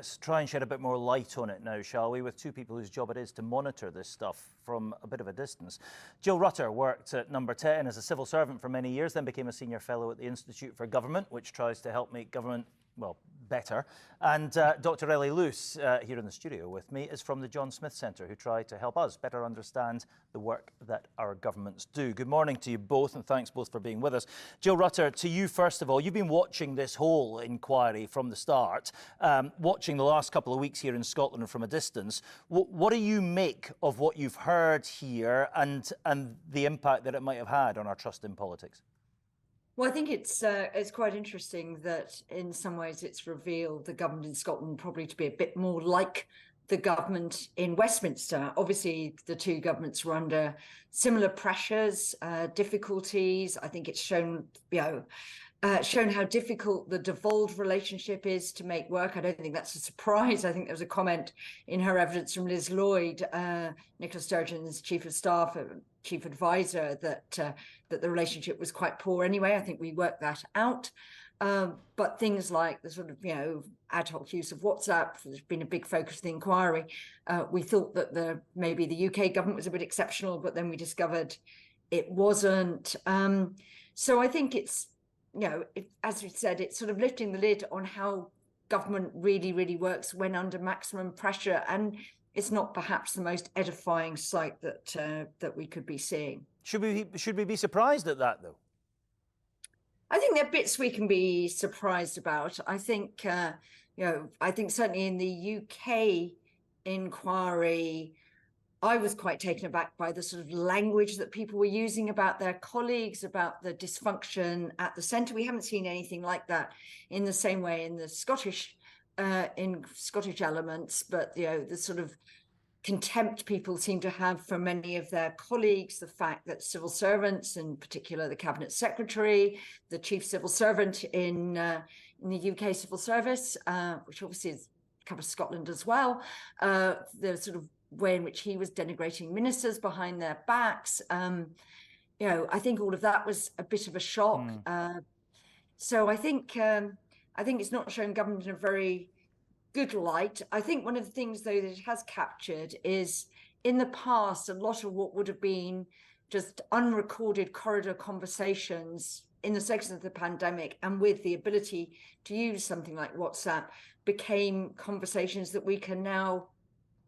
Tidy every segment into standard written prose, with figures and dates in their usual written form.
Let's try and shed a bit more light on it now, shall we, with two people whose job it is to monitor this stuff from a bit of a distance. Jill Rutter worked at Number 10 as a civil servant for many years, then became a senior fellow at the Institute for Government, which tries to help make government, well, better. And Dr. Ellie Luce, here in the studio with me, is from the John Smith Centre, who try to help us better understand the work that our governments do. Good morning to you both, and thanks both for being with us. Jill Rutter, to you first of all, you've been watching this whole inquiry from the start, watching the last couple of weeks here in Scotland from a distance. What do you make of what you've heard here and the impact that it might have had on our trust in politics? Well, I think it's quite interesting that in some ways it's revealed the government in Scotland probably to be a bit more like the government in Westminster. Obviously, the two governments were under similar pressures, difficulties. I think it's shown how difficult the devolved relationship is to make work. I don't think that's a surprise. I think there was a comment in her evidence from Liz Lloyd, Nicola Sturgeon's chief of staff, chief advisor, that the relationship was quite poor anyway. I think we worked that out. But things like the sort of, ad hoc use of WhatsApp has been a big focus of the inquiry. We thought that maybe the UK government was a bit exceptional, but then we discovered it wasn't. So I think it's, as we said, it's sort of lifting the lid on how government really, really works when under maximum pressure. And it's not perhaps the most edifying sight that we could be seeing. Should we be surprised at that, though? I think there are bits we can be surprised about. I think, I think certainly in the UK inquiry, I was quite taken aback by the sort of language that people were using about their colleagues, about the dysfunction at the centre. We haven't seen anything like that in the same way in the Scottish elements, but the sort of contempt people seem to have for many of their colleagues, the fact that civil servants, in particular the cabinet secretary, the chief civil servant in the UK civil service, which obviously covers Scotland as well, the sort of way in which he was denigrating ministers behind their backs. I think all of that was a bit of a shock. So I think it's not showing government in a very good light. I think one of the things, though, that it has captured is, in the past, a lot of what would have been just unrecorded corridor conversations in the section of the pandemic, and with the ability to use something like WhatsApp, became conversations that we can now,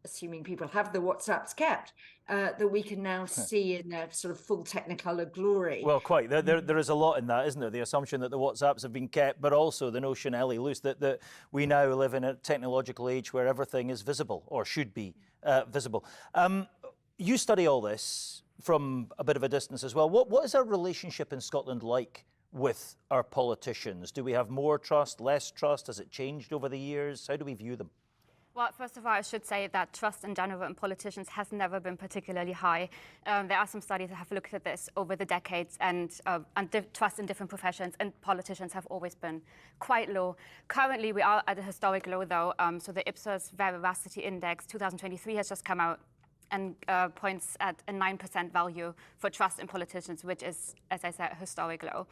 assuming people have the WhatsApps kept, that we can now see in their sort of full Technicolor glory. Well, quite. There is a lot in that, isn't there? The assumption that the WhatsApps have been kept, but also the notion, Ellie Luce, that we now live in a technological age where everything is visible, or should be visible. You study all this from a bit of a distance as well. What is our relationship in Scotland like with our politicians? Do we have more trust, less trust? Has it changed over the years? How do we view them? Well, first of all, I should say that trust in general in politicians has never been particularly high. There are some studies that have looked at this over the decades, and trust in different professions and politicians have always been quite low. Currently, we are at a historic low, though. So the Ipsos Veracity Index 2023 has just come out and points at a 9% value for trust in politicians, which is, as I said, a historic low.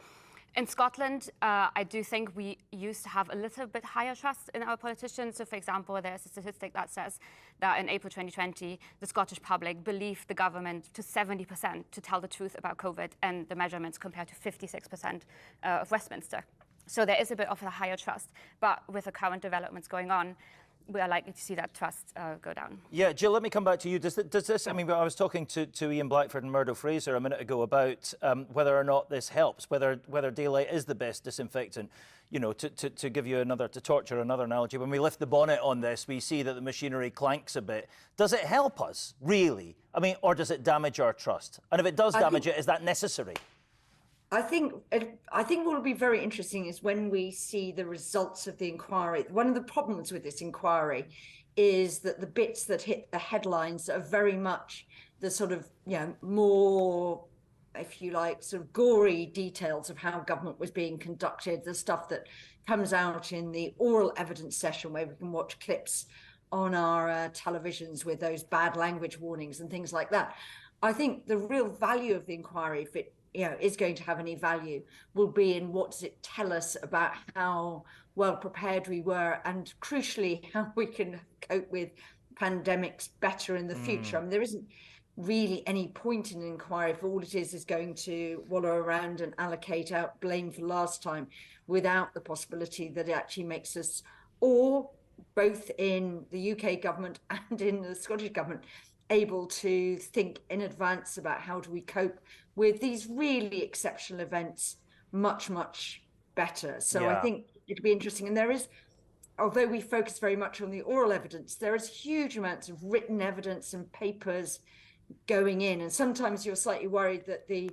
In Scotland, I do think we used to have a little bit higher trust in our politicians. So, for example, there's a statistic that says that in April 2020, the Scottish public believed the government to 70% to tell the truth about COVID, and the measurements compared to 56% of Westminster. So there is a bit of a higher trust. But with the current developments going on, we are likely to see that trust go down. Yeah, Jill, let me come back to you. Does this, I mean, I was talking to Ian Blackford and Murdo Fraser a minute ago about whether or not this helps, whether daylight is the best disinfectant. To give you to torture another analogy, when we lift the bonnet on this, we see that the machinery clanks a bit. Does it help us, really? I mean, or does it damage our trust? And if it does damage it, is that necessary? I think what will be very interesting is when we see the results of the inquiry. One of the problems with this inquiry is that the bits that hit the headlines are very much the sort of, more, if you like, sort of gory details of how government was being conducted, the stuff that comes out in the oral evidence session where we can watch clips on our televisions with those bad language warnings and things like that. I think the real value of the inquiry, if it is going to have any value, will be in what does it tell us about how well prepared we were, and crucially, how we can cope with pandemics better in the future. I mean, there isn't really any point in an inquiry if all it is going to wallow around and allocate out blame for last time without the possibility that it actually makes us, or both in the UK government and in the Scottish government, able to think in advance about how do we cope with these really exceptional events much, much better. So I think it'll be interesting. And there is, although we focus very much on the oral evidence, there is huge amounts of written evidence and papers going in. And sometimes you're slightly worried that the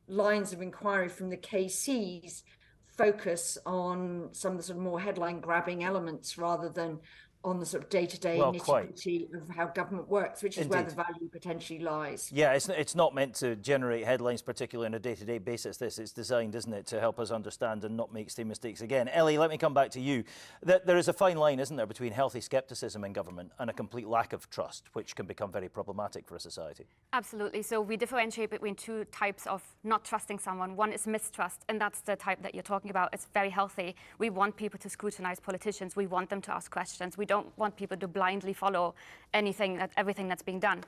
lines of inquiry from the KCs focus on some of the sort of more headline grabbing elements rather than on the sort of day-to-day nitty-gritty of how government works, which is where the value potentially lies. Yeah, it's not meant to generate headlines, particularly on a day-to-day basis. It's designed, isn't it, to help us understand and not make same mistakes again. Ellie, let me come back to you. There is a fine line, isn't there, between healthy scepticism in government and a complete lack of trust, which can become very problematic for a society. Absolutely. So we differentiate between two types of not trusting someone. One is mistrust, and that's the type that you're talking about. It's very healthy. We want people to scrutinize politicians. We want them to ask questions. We don't want people to blindly follow everything that's being done.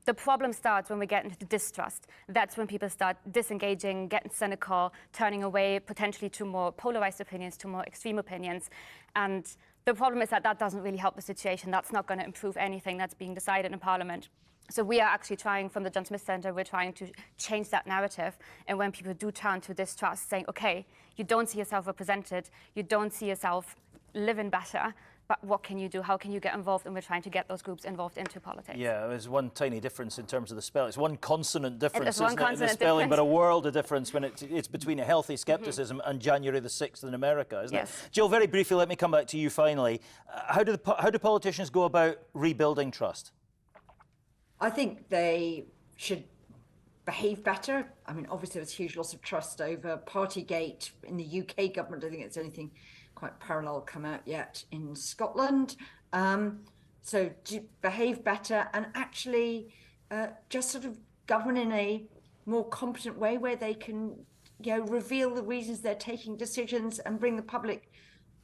The problem starts when we get into distrust. That's when people start disengaging, getting cynical, turning away potentially to more polarized opinions, to more extreme opinions. And the problem is that doesn't really help the situation. That's not going to improve anything that's being decided in Parliament. So we are actually trying, from the John Smith Centre, we're trying to change that narrative. And when people do turn to distrust, saying, OK, you don't see yourself represented, you don't see yourself living better, but what can you do? How can you get involved? And we're trying to get those groups involved into politics. Yeah, there's one tiny difference in terms of the spelling. It's one consonant difference, isn't it, in the spelling, but a world of difference when it's between a healthy scepticism and January the 6th in America, isn't it? Jill, very briefly, let me come back to you finally. How do politicians go about rebuilding trust? I think they should behave better. I mean, obviously, there's huge loss of trust over Partygate in the UK government. I think it's anything quite parallel come out yet in Scotland. So behave better and actually just sort of govern in a more competent way where they can, reveal the reasons they're taking decisions and bring the public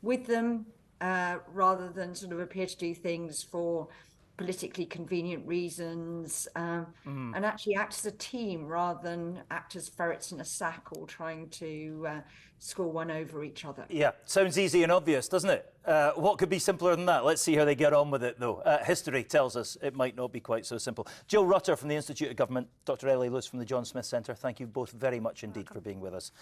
with them rather than sort of appear to do things for politically convenient reasons and actually act as a team rather than act as ferrets in a sack or trying to score one over each other. Yeah, sounds easy and obvious, doesn't it? What could be simpler than that? Let's see how they get on with it, though. History tells us it might not be quite so simple. Jill Rutter from the Institute of Government, Dr. Ellie Lewis from the John Smith Centre, thank you both very much indeed for being with us.